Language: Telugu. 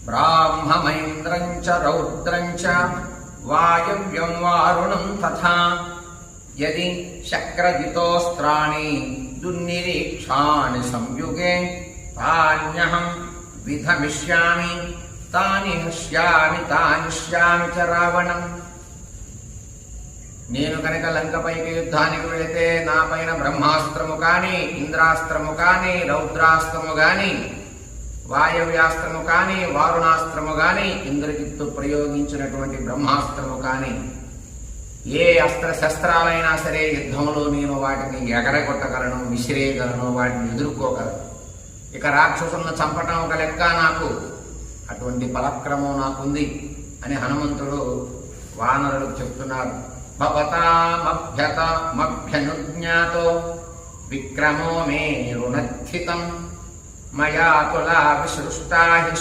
బ్రాహ్మమైంద్రం చ రౌద్రం చ వాయవ్యం వారుణం తథా యది శక్రజితోస్త్రాణి దుర్నిరీక్షాణి సంయుగే తాన్యహం విధమిష్యామి తాని హస్యామి తానిష్యామి చ రావణం. నేను కనుక లంకపైకి యుద్ధానికి వెళితే నా పైన బ్రహ్మాస్త్రము కాని, ఇంద్రాస్త్రము కాని, రౌద్రాస్త్రము గాని, వాయవ్యాస్త్రము కాని, వారుణాస్త్రము గాని, ఇంద్రజిత్తు ప్రయోగించినటువంటి బ్రహ్మాస్త్రము కాని, ఏ అస్త్ర శస్త్రాలైనా సరే యుద్ధంలో నేను వాటిని ఎగరగొట్టగలను, విసిరేయగలను, వాటిని ఎదుర్కోగలను. ఇక రాక్షసులను చంపటం ఒక లెక్క నాకు, అటువంటి పరాక్రమం నాకుంది అని హనుమంతుడు వానరులకు చెప్తున్నారు. భవతామభ్యనుజ్ఞాతో విక్రమో మే రుణస్థితం మయా తులా విసృష్టా